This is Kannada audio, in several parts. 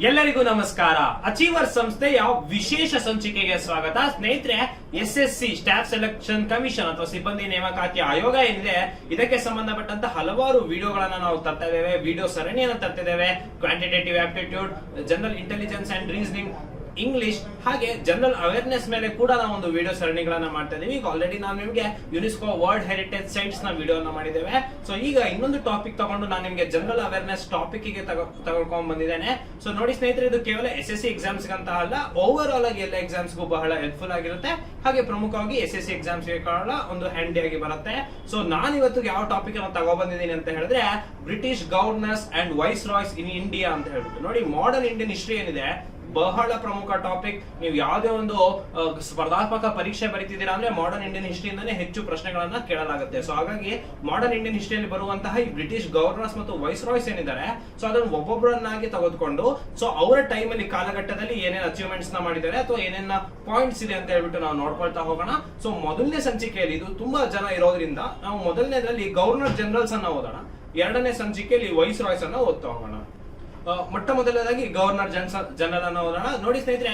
ಎಲ್ಲರಿಗೂ ನಮಸ್ಕಾರ. ಅಚೀವರ್ ಸಂಸ್ಥೆಯ ವಿಶೇಷ ಸಂಚಿಕೆಗೆ ಸ್ವಾಗತ. ಸ್ನೇಹಿತರೆ, SSC ಸ್ಟಾಫ್ ಸೆಲೆಕ್ಷನ್ ಕಮಿಷನ್ ಅಥವಾ ಸಿಬ್ಬಂದಿ ನೇಮಕಾತಿ ಆಯೋಗ ಏನಿದೆ, ಇದಕ್ಕೆ ಸಂಬಂಧಪಟ್ಟಂತ ಹಲವಾರು ವಿಡಿಯೋಗಳನ್ನ ನಾವು ತರ್ತಾ ಇದ್ದೇವೆ. ವಿಡಿಯೋ ಸರಣಿಯನ್ನು ತರ್ತಿದ್ದೇವೆ. Quantitative aptitude, general intelligence and reasoning, English, ಹಾಗೆ ಜನರಲ್ ಅವೇರ್ನೆಸ್ ಮೇಲೆ ಕೂಡ ನಾವು ಒಂದು ವಿಡಿಯೋ ಸರಣಿಗಳನ್ನ ಮಾಡ್ತಾ ಇದೀವಿ. ಈಗ ಆಲ್ರೆಡಿ ನಾವು ನಿಮಗೆ ಯುನೆಸ್ಕೋ ವರ್ಲ್ಡ್ ಹೆರಿಟೇಜ್ ಸೈಟ್ಸ್ ನ ವಿಡಿಯೋನ ಮಾಡಿದ್ದೇವೆ. ಸೊ ಈಗ ಇನ್ನೊಂದು ಟಾಪಿಕ್ ತಗೊಂಡು ನಾನು ನಿಮಗೆ ಜನರಲ್ ಅವೇರ್ನೆಸ್ ಟಾಪಿಕ್ ಗೆ ತಗೊಳ್ಕೊಂಡ್ ಬಂದಿದ್ದೇನೆ. ಸೊ ನೋಡಿ ಸ್ನೇಹಿತರೆ, ಇದು ಕೇವಲ SSC ಎಕ್ಸಾಮ್ಸ್ ಅಂತ ಅಲ್ಲ, ಓವರ್ ಆಲ್ ಆಗಿ ಎಲ್ಲ ಎಕ್ಸಾಮ್ಸ್ ಗೂ ಬಹಳ ಹೆಲ್ಪ್ಫುಲ್ ಆಗಿರುತ್ತೆ. ಹಾಗೆ ಪ್ರಮುಖವಾಗಿ SSC ಎಕ್ಸಾಮ್ಸ್ ಗೆ ಒಂದು ಹ್ಯಾಂಡಿ ಆಗಿ ಬರುತ್ತೆ. ಸೊ ನಾನು ಇವತ್ತು ಯಾವ ಟಾಪಿಕ್ ಅನ್ನು ತಗೊಬಂದಿದ್ದೀನಿ ಅಂತ ಹೇಳಿದ್ರೆ, British governors and viceroys in India ಅಂತ ಹೇಳ್ಬಿಟ್ಟು. ನೋಡಿ, ಮಾಡರ್ನ್ ಇಂಡಿಯನ್ ಹಿಸ್ಟ್ರಿ ಏನಿದೆ, ಬಹಳ ಪ್ರಮುಖ ಟಾಪಿಕ್. ನೀವು ಯಾವುದೇ ಒಂದು ಸ್ಪರ್ಧಾತ್ಮಕ ಪರೀಕ್ಷೆ ಬರೀತಿದ್ದೀರಾ ಅಂದ್ರೆ ಮಾಡರ್ನ್ ಇಂಡಿಯನ್ ಹಿಸ್ಟ್ರಿಯಿಂದಾನೇ ಹೆಚ್ಚು ಪ್ರಶ್ನೆಗಳನ್ನ ಕೇಳಲಾಗುತ್ತೆ. ಸೊ ಹಾಗಾಗಿ ಮಾಡರ್ನ್ ಇಂಡಿಯನ್ ಹಿಸ್ಟ್ರಿಯಲ್ಲಿ ಬರುವಂತಹ ಈ ಬ್ರಿಟಿಷ್ ಗವರ್ನರ್ಸ್ ಮತ್ತು ವೈಸ್ ರಾಯ್ಸ್ ಏನಿದ್ದಾರೆ, ಸೊ ಅದನ್ನು ಒಬ್ಬೊಬ್ಬರನ್ನಾಗಿ ತೆಗೆದುಕೊಂಡು ಸೊ ಅವರ ಟೈಮ್ ಅಲ್ಲಿ ಕಾಲಘಟ್ಟದಲ್ಲಿ ಏನೇನು ಅಚೀವ್ಮೆಂಟ್ಸ್ ನ ಮಾಡಿದ್ದಾರೆ ಅಥವಾ ಏನೇನ ಪಾಯಿಂಟ್ಸ್ ಇದೆ ಅಂತ ಹೇಳ್ಬಿಟ್ಟು ನಾವು ನೋಡ್ಕೊಳ್ತಾ ಹೋಗೋಣ. ಸೊ ಮೊದಲನೇ ಸಂಚಿಕೆಯಲ್ಲಿ ಇದು ತುಂಬಾ ಜನ ಇರೋದ್ರಿಂದ ನಾವು ಮೊದಲನೇದಲ್ಲಿ ಗವರ್ನರ್ ಜನರಲ್ಸ್ ಅನ್ನ ಓದೋಣ. ಎರಡನೇ ಸಂಚಿಕೆಯಲ್ಲಿ ವೈಸ್ ರಾಯ್ಸ್ ಅನ್ನ ಓದ್ತಾ ಹೋಗೋಣ. ಮೊಟ್ಟ ಮೊದಲನೇದಾಗಿ ಗವರ್ನರ್ ಜನರಲ್ ಅನ್ನ ಓದೋಣ. ನೋಡಿ ಸ್ನೇಹಿತರೆ,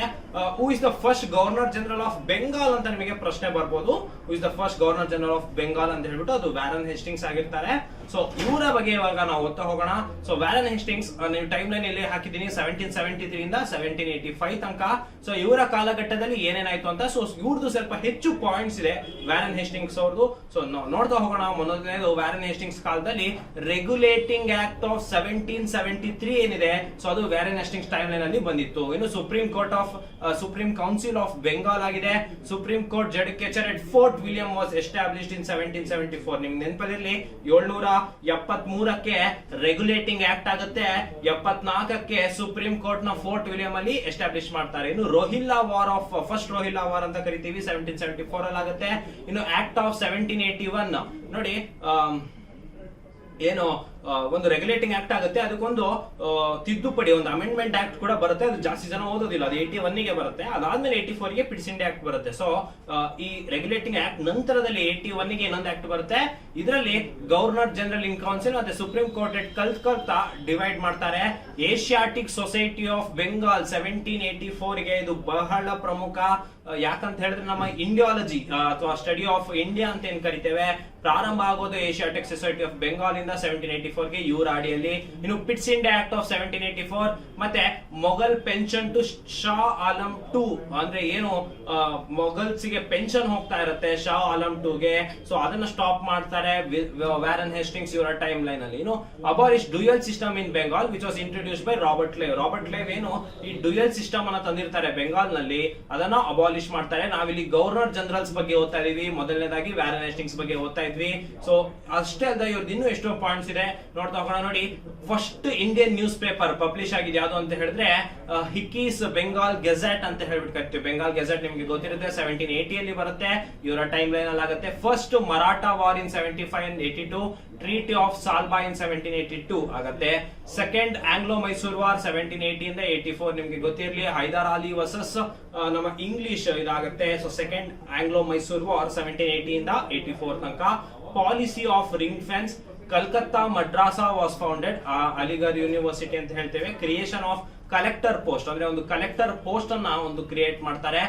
who is the first governor general of Bengal ಅಂತ ನಿಮಗೆ ಪ್ರಶ್ನೆ ಬರ್ಬೋದು. Who is the first governor general of Bengal ಅಂತ ಹೇಳ್ಬಿಟ್ಟು ಅದು ವ್ಯಾರನ್ ಹೇಸ್ಟಿಂಗ್ಸ್ ಆಗಿರ್ತಾರೆ. ಸೊ ಇವರ ಬಗ್ಗೆ ಇವಾಗ ನಾವು ಓದ್ತಾ ಹೋಗೋಣ. ಸೊ ವ್ಯಾರನ್ ಹೇಸ್ಟಿಂಗ್ಸ್ ನೀವು ಟೈಮ್ ಲೈನ್ ಇಲ್ಲಿ ಹಾಕಿದ್ದೀನಿ, 1773 ಇಂದ 1785 ತನಕ. ಸೊ ಇವರ ಕಾಲಘಟ್ಟದಲ್ಲಿ ಏನೇನಾಯ್ತು ಅಂತ. ಸೊ ಇವ್ರದ್ದು ಸ್ವಲ್ಪ ಹೆಚ್ಚು ಪಾಯಿಂಟ್ಸ್ ಇದೆ ವ್ಯಾರನ್ ಹೇಸ್ಟಿಂಗ್ಸ್ ಅವ್ರದ್ದು. ಸೊ ನೋಡ್ತಾ ಹೋಗೋಣ. ಮೊದಲನೇದು ವ್ಯಾರನ್ ಹೇಸ್ಟಿಂಗ್ಸ್ ಕಾಲದಲ್ಲಿ ರೆಗ್ಯುಲೇಟಿಂಗ್ ಆಕ್ಟ್ ಆಫ್ 1773 ಏನಿದೆ, ಸೊ ಅದು ವ್ಯಾರನ್ ಹೇಸ್ಟಿಂಗ್ಸ್ ಟೈಮ್ ಲೈನ್ ಅಲ್ಲಿ ಬಂದಿತ್ತು. ಇನ್ನು ಸುಪ್ರೀಂ ಕೌನ್ಸಿಲ್ ಆಫ್ ಬೆಂಗಾಲ್ ಆಗಿದೆ. Supreme court judicature at fort William was established in 1774. ನಿಮ್ಗೆ ನೆನಪಲ್ಲಿ 773ಕ್ಕೆ ರೆಗ್ಯುಲೇಟಿಂಗ್ ಆಕ್ಟ್ ಆಗುತ್ತೆ, 74ಕ್ಕೆ ಸುಪ್ರೀಂ ಕೋರ್ಟ್ ನ ಫೋರ್ಟ್ ವಿಲಿಯಂ ಅಲ್ಲಿ ಎಸ್ಟಾಬ್ಲಿಷ್ ಮಾಡ್ತಾರೆ. ಇನ್ನು Rohilla war of first Rohilla war ಅಂತ ಕರಿತೀವಿ, 1774 ಅಲ್ಲಿ ಆಗುತ್ತೆ. ಇನ್ನು ಆಕ್ಟ್ ಆಫ್ 1781 ನೋಡಿ, ಏನು ಒಂದು ರೆಗ್ಯುಲೇಟಿಂಗ್ ಆಕ್ಟ್ ಆಗುತ್ತೆ, ಅದಕ್ಕೊಂದು ತಿದ್ದುಪಡಿ, ಒಂದು ಅಮೆಂಡ್ಮೆಂಟ್ ಆಕ್ಟ್ ಕೂಡ ಬರುತ್ತೆ. ಅದು ಜಾಸ್ತಿ ಜನ ಓದೋದಿಲ್ಲ, ಅದು 81 ಗೆ ಬರುತ್ತೆ. ಅದಾದ್ಮೇಲೆ 84 ಗೆ ಪಿಟ್ಸ್ ಇಂಡಿಯಾ ಆಕ್ಟ್ ಬರುತ್ತೆ. ಸೊ ಈ ರೆಗ್ಯುಲೇಟಿಂಗ್ ಆಕ್ಟ್ ನಂತರದಲ್ಲಿ 81 ಗೆ ಇನ್ನೊಂದು ಆಕ್ಟ್ ಬರುತ್ತೆ. ಇದರಲ್ಲಿ ಗವರ್ನರ್ ಜನರಲ್ ಇನ್ ಕೌನ್ಸಿಲ್ ಮತ್ತೆ ಸುಪ್ರೀಂ ಕೋರ್ಟ್ ಎಟ್ ಕಲ್ಕತ್ತಾ ಡಿವೈಡ್ ಮಾಡ್ತಾರೆ. ಏಷಿಯಾಟಿಕ್ ಸೊಸೈಟಿ ಆಫ್ ಬೆಂಗಾಲ್ 1784 ಗೆ ಇದು ಬಹಳ ಪ್ರಮುಖ. ಯಾಕಂತ ಹೇಳಿದ್ರೆ ನಮ್ಮ ಇಂಡಿಯಾಲಜಿ ಅಥವಾ ಸ್ಟಡಿ ಆಫ್ ಇಂಡಿಯಾ ಅಂತ ಏನ್ ಕರಿತೇವೆ, ಪ್ರಾರಂಭ ಆಗೋದು ಏಷಿಯಾಟಿಕ್ ಸೊಸೈಟಿ ಆಫ್ ಬೆಂಗಾಲ್ ಇಂದ 1784 ಗೆ ಇವರ ಅಡಿಯಲ್ಲಿ. ಇನ್ನು ಪಿಟ್ಸ್ ಇಂಡಿಯಾ ಆಕ್ಟ್ ಆಫ್ 1784 ಮತ್ತೆ ಮೊಘಲ್ ಪೆನ್ಷನ್ ಟು ಶಾ ಆಲಂ 2 ಅಂದ್ರೆ ಏನು ಮೊಘಲ್ಸ್ ಗೆ ಪೆನ್ಷನ್ ಹೋಗ್ತಾ ಇರುತ್ತೆ ಶಾ ಆಲಂ 2 ಗೆ, ಸೊ ಅದನ್ನ ಸ್ಟಾಪ್ ಮಾಡ್ತಾರೆ ವ್ಯಾರನ್ ಹೇಸ್ಟಿಂಗ್ಸ್ ಇವರ ಟೈಮ್ ಲೈನ್ ಅಲ್ಲಿ. ಇನ್ನು abolish dual system in Bengal which was introduce by Robert Clive. Robert Clive ಏನು ಈ ಡ್ಯೂಯಲ್ ಸಿಸ್ಟಮ್ ಅನ್ನ ತಂದಿರ್ತಾರೆ ಬೆಂಗಾಲ್ ನಲ್ಲಿ, ಅದನ್ನ ಅಬಾಲಿಷ್ ಮಾಡ್ತಾರೆ. ನಾವಿಲ್ಲಿ ಗವರ್ನರ್ ಜನರಲ್ಸ್ ಬಗ್ಗೆ ಓದ್ತಾ ಇದೀವಿ, ಮೊದಲನೇದಾಗಿ ವ್ಯಾರನ್ ಹೇಸ್ಟಿಂಗ್ಸ್ ಬಗ್ಗೆ ಓದ್ತಾ ಇದ್ವಿ. ಸೊ ಅಷ್ಟೇ ಅಲ್ಲ, ಇವ್ರದ್ದು ಇನ್ನೂ ಎಷ್ಟೋ ಪಾಯಿಂಟ್ಸ್ ಇದೆ, ನೋಡ್ತಾ ಹೋಗೋಣ. ನೋಡಿ, first Indian news paper publish ಆಗಿದೆ ಯಾವುದು ಅಂತ ಹೇಳಿದ್ರೆ ಹಿಕೀಸ್ ಬೆಂಗಾಲ್ ಗೆಜೆಟ್ ಅಂತ ಹೇಳ್ಬಿಟ್ಟು ಕರಿತೀವಿ. ಬೆಂಗಾಲ್ ಗೆಜೆಟ್ ನಿಮಗೆ ಗೊತ್ತಿರುತ್ತೆ, 1780 ಅಲ್ಲಿ ಬರುತ್ತೆ, ಇವರ ಟೈಮ್ ಲೈನ್ ಅಲ್ಲಿ ಆಗುತ್ತೆ. First Maratha war in 75 and 82, treaty of Salbai in 1782 ಆಗುತ್ತೆ. ಸೆಕೆಂಡ್ ಆಂಗ್ಲೋ ಮೈಸೂರ್ ವಾರ್ 1780 ಇಂದ 84 ನಿಮ್ಗೆ ಗೊತ್ತಿರಲಿ, ಹೈದರ್ ಅಲಿ ವರ್ಸಸ್ ನಮ್ಮ ಇಂಗ್ಲಿಷ್ ಇದಾಗುತ್ತೆ. So second Anglo Mysore war 1780 ಇಂದ 84 ತನಕ. Policy of ring fence, Calcutta madrasa was founded, Aligarh university ಅಂತ ಹೇಳ್ತೇವೆ. ಕ್ರಿಯೇಷನ್ ಆಫ್ ಕಲೆಕ್ಟರ್ ಪೋಸ್ಟ್ ಅಂದ್ರೆ ಒಂದು ಕಲೆಕ್ಟರ್ ಪೋಸ್ಟ್ ಅನ್ನ ಒಂದು ಕ್ರಿಯೇಟ್ ಮಾಡ್ತಾರೆ.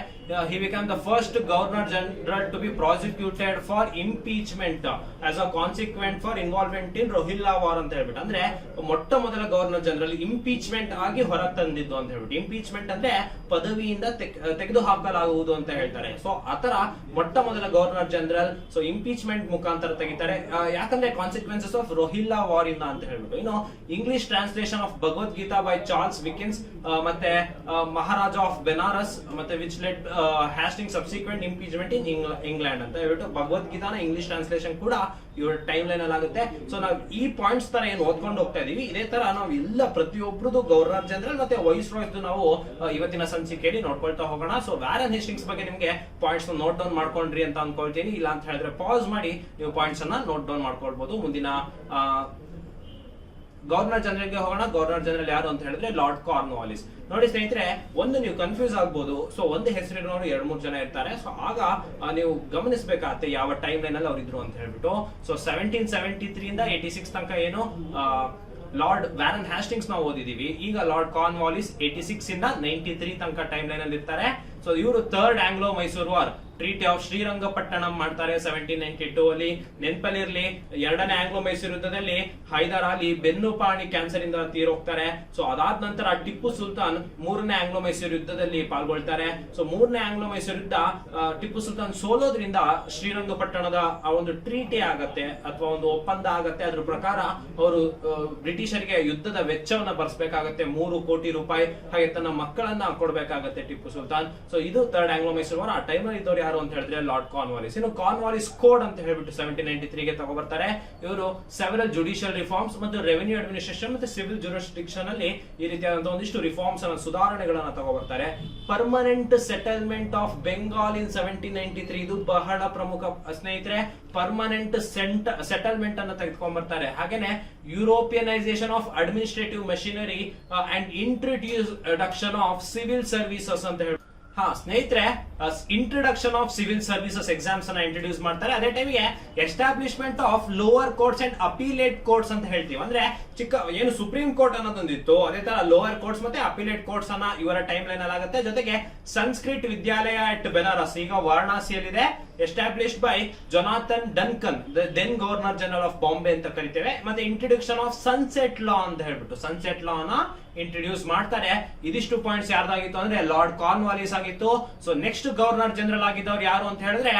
He become the first governor general to be prosecuted for impeachment as a consequent for involvement in Rohilla war ಅಂತ ಹೇಳ್ಬಿಟ್ಟು. ಅಂದ್ರೆ ಮೊಟ್ಟ ಮೊದಲ ಗವರ್ನರ್ ಜನರಲ್ ಇಂಪೀಚ್ಮೆಂಟ್ ಆಗಿ ಹೊರ ತಂದಿದ್ದು ಅಂತ ಹೇಳ್ಬಿಟ್ಟು. ಇಂಪೀಚ್ಮೆಂಟ್ ಅಂದ್ರೆ ಪದವಿಯಿಂದ ತೆಗೆದು ಹಾಕಲಾಗುವುದು ಅಂತ ಹೇಳ್ತಾರೆ. ಸೊ ಆತರ ಮೊಟ್ಟ ಮೊದಲ ಗವರ್ನರ್ ಜನರಲ್ ಸೊ ಇಂಪೀಚ್ಮೆಂಟ್ ಮುಖಾಂತರ ತೆಗಿತಾರೆ. ಯಾಕಂದ್ರೆ ಕಾನ್ಸಿಕ್ವೆನ್ಸಸ್ ಆಫ್ ರೋಹಿಲ್ಲಾ ವಾರ್ ಇಂದ ಅಂತ ಹೇಳ್ಬಿಟ್ಟು. ಇನ್ನು English translation of Bhagavadgita by Charles Wilkins ಮತ್ತೆ ಮಹಾರಾಜ ಆಫ್ ಬೆನಾರಸ್ ಮತ್ತೆ which led Hastings subsequent impeachment in England ಅಂತ ಹೇಳ್ಬಿಟ್ಟು. ಭಗವದ್ಗೀತಾನ ಇಂಗ್ಲಿಷ್ ಟ್ರಾನ್ಸ್ಲೇಷನ್ ಕೂಡ ಇವ್ರ ಟೈಮ್ ಲೈನ್ ಅಲ್ಲಿ ಆಗುತ್ತೆ. ಸೊ ನಾವು ಈ ಪಾಯಿಂಟ್ಸ್ ತರ ಏನು ಓದ್ಕೊಂಡು ಹೋಗ್ತಾ ಇದೀವಿ, ಇದೇ ತರ ನಾವು ಎಲ್ಲ ಪ್ರತಿಯೊಬ್ಬರದು ಗವರ್ನರ್ ಜನರಲ್ ಮತ್ತೆ ವೈಸ್ ರಾಯ್ಸ್ ನಾವು ಇವತ್ತಿನ ಸಂಚಿಕೆಯಲ್ಲಿ ನೋಡ್ಕೊಳ್ತಾ ಹೋಗೋಣ. ಸೊ ವ್ಯಾರನ್ ಹೇಸ್ಟಿಂಗ್ಸ್ ಬಗ್ಗೆ ನಿಮ್ಗೆ ಪಾಯಿಂಟ್ಸ್ ನೋಟ್ ಡೌನ್ ಮಾಡ್ಕೊಂಡ್ರಿ ಅಂತ ಅನ್ಕೊಳ್ತೀನಿ. ಇಲ್ಲ ಅಂತ ಹೇಳಿದ್ರೆ ಪಾಸ್ ಮಾಡಿ ನೀವು ಪಾಯಿಂಟ್ಸ್ ಅನ್ನ ನೋಟ್ ಡೌನ್ ಮಾಡ್ಕೊಳ್ಬಹುದು. ಮುಂದಿನ ಗವರ್ನರ್ ಜನರಲ್ ಗೆ ಹೋಗೋಣ. ಗವರ್ನರ್ ಜನರಲ್ ಯಾರು ಅಂತ ಹೇಳಿದ್ರೆ ಲಾರ್ಡ್ ಕಾರ್ನ್ವಾಲಿಸ್. ನೋಡಿ ಸ್ನೇಹಿತರೆ, ಒಂದು ನೀವು ಕನ್ಫ್ಯೂಸ್ ಆಗ್ಬೋದು. ಸೊ ಒಂದು ಹೆಸರಿನವರು 2-3 ಜನ ಇರ್ತಾರೆ. ಸೊ ಆಗ ನೀವು ಗಮನಿಸಬೇಕಾಗತ್ತೆ ಯಾವ ಟೈಮ್ ಲೈನ್ ಅಲ್ಲಿ ಅವ್ರು ಇದ್ರು ಅಂತ ಹೇಳ್ಬಿಟ್ಟು. ಸೊ 1773 ಇಂದ 86 ತನಕ ಏನು ಲಾರ್ಡ್ ವ್ಯಾರನ್ ಹ್ಯಾಸ್ಟಿಂಗ್ಸ್ ನಾವು ಓದಿದೀವಿ. ಈಗ ಲಾರ್ಡ್ ಕಾರ್ನ್ವಾಲಿಸ್ 86 ಇಂದ 93 ತನಕ ಟೈಮ್ ಲೈನ್ ಅಲ್ಲಿ ಇರ್ತಾರೆ. ಸೊ ಇವರು third Anglo Mysore war treaty of Srirangapatnam ಮಾಡ್ತಾರೆ 1792 ಅಲ್ಲಿ. ನೆನಪಲ್ಲಿರ್ಲಿ, ಎರಡನೇ ಆಂಗ್ಲೋ ಮೈಸೂರು ಯುದ್ಧದಲ್ಲಿ ಹೈದರ್ ಅಲಿ ಬೆನ್ನುಪಾಣಿ ಕ್ಯಾನ್ಸರ್ ಇಂದ ತೀರೋಗ್ತಾರೆ. ಸೊ ಅದಾದ ನಂತರ ಟಿಪ್ಪು ಸುಲ್ತಾನ್ ಮೂರನೇ ಆಂಗ್ಲೋ ಮೈಸೂರು ಯುದ್ಧದಲ್ಲಿ ಪಾಲ್ಗೊಳ್ತಾರೆ. ಸೊ ಮೂರನೇ ಆಂಗ್ಲೋ ಮೈಸೂರು ಯುದ್ಧ ಟಿಪ್ಪು ಸುಲ್ತಾನ್ ಸೋಲೋದ್ರಿಂದ ಶ್ರೀರಂಗಪಟ್ಟಣದ ಒಂದು ಟ್ರೀಟಿ ಆಗತ್ತೆ ಅಥವಾ ಒಂದು ಒಪ್ಪಂದ ಆಗತ್ತೆ. ಅದ್ರ ಪ್ರಕಾರ ಅವರು ಬ್ರಿಟಿಷರಿಗೆ ಯುದ್ಧದ ವೆಚ್ಚವನ್ನ ಭರಿಸಬೇಕಾಗತ್ತೆ, 3 ಕೋಟಿ ರೂಪಾಯಿ. ಹಾಗೆ ತನ್ನ ಮಕ್ಕಳನ್ನ ಕೊಡ್ಬೇಕಾಗತ್ತೆ ಟಿಪ್ಪು ಸುಲ್ತಾನ್. ಸೊ ಇದು ಥರ್ಡ್ ಆಂಗ್ಲೋ ಮೈಸೂರು ವಾರ್. ಆ ಟೈಮ್ ಅಲ್ಲಿ ಇದ್ದವ್ರು ಯಾರು ಅಂತ ಹೇಳಿದ್ರೆ ಲಾರ್ಡ್ ಕಾರ್ನ್ವಾಲಿಸ್. ಇನ್ನು ಕಾರ್ನ್ವಾಲಿಸ್ ಕೋಡ್ ಅಂತ ಹೇಳ್ಬಿಟ್ಟು 1793 ಗೆ ತಗೊಬರ್ತಾರೆ. ಇವರು ಸೆವೆರಲ್ ಜುಡಿಷಿಯಲ್ ರಿಫಾರ್ಮ್ಸ್ ಮತ್ತು ರೆವೆನ್ಯೂ ಅಡ್ಮಿನಿಸ್ಟ್ರೇಷನ್ ಮತ್ತು ಸಿವಿಲ್ ಜುರಿಸ್ಡಿಕ್ಷನ್ ಅಲ್ಲಿ ಈ ರೀತಿಯಾದಂತಹ ಒಂದಿಷ್ಟು ರಿಫಾರ್ಮ್ಸ್ ಅನ್ನ ಸುಧಾರಣೆಗಳನ್ನ ತಗೊಬರ್ತಾರೆ. ಪರ್ಮನೆಂಟ್ ಸೆಟಲ್ಮೆಂಟ್ ಆಫ್ ಬೆಂಗಾಲ್ ಇನ್ 1793 ಇದು ಬಹಳ ಪ್ರಮುಖ ಸ್ನೇಹಿತರೆ. ಪರ್ಮನೆಂಟ್ ಸೆಟಲ್ಮೆಂಟ್ ಅನ್ನ ತೆಗೆದುಕೊಂಡ್ಬರ್ತಾರೆ. ಹಾಗೇನೆ Europeanisation of administrative machinery and introduction of civil services ಅಂತ ಹೇಳಿ. ಸ್ನೇಹಿತರೆ, introduction of civil services exams ಅನ್ನ ಇಂಟ್ರೊಡ್ಯೂಸ್ ಮಾಡ್ತಾರೆ. ಅದೇ ಟೈಮ್ಗೆ establishment of lower courts and appellate courts ಅಂತ ಹೇಳ್ತೀವಿ. ಅಂದ್ರೆ ಏನು ಸುಪ್ರೀಂ ಕೋರ್ಟ್ ಅನ್ನೋದೊಂದಿತ್ತು, ಅದೇ ತರ ಲೋವರ್ ಕೋರ್ಟ್ಸ್ ಮತ್ತೆ ಅಪೀಲೇಟ್ ಕೋರ್ಟ್ಸ್ ಅನ್ನ ಇವರ ಟೈಮ್ ಲೈನ್ ಅಲ್ಲಿ ಆಗುತ್ತೆ. ಜೊತೆಗೆ ಸಂಸ್ಕೃತ್ ವಿದ್ಯಾಲಯ ಅಟ್ ಬೆನಾರಸ್, ಈಗ ವಾರಣಾಸಿಯಲ್ಲಿದೆ, established by Jonathan Duncan, then governor general of Bombay ಅಂತ ಕರಿತೇವೆ. ಮತ್ತೆ ಇಂಟ್ರೊಡಕ್ಷನ್ ಆಫ್ ಸನ್ಸೆಟ್ ಲಾ ಅಂತ ಹೇಳ್ಬಿಟ್ಟು ಸನ್ಸೆಟ್ ಲಾ ನ ಇಂಟ್ರೊಡ್ಯೂಸ್ ಮಾಡ್ತಾರೆ. ಇದಿಷ್ಟು ಪಾಯಿಂಟ್ಸ್ ಯಾರ್ದಾಗಿತ್ತು ಅಂದ್ರೆ ಲಾರ್ಡ್ ಕಾರ್ನ್ವಾಲಿಸ್ ಆಗಿತ್ತು. ಸೊ ನೆಕ್ಸ್ಟ್ ಗವರ್ನರ್ ಜನರಲ್ ಆಗಿದ್ದವ್ರು ಯಾರು ಅಂತ ಹೇಳಿದ್ರೆ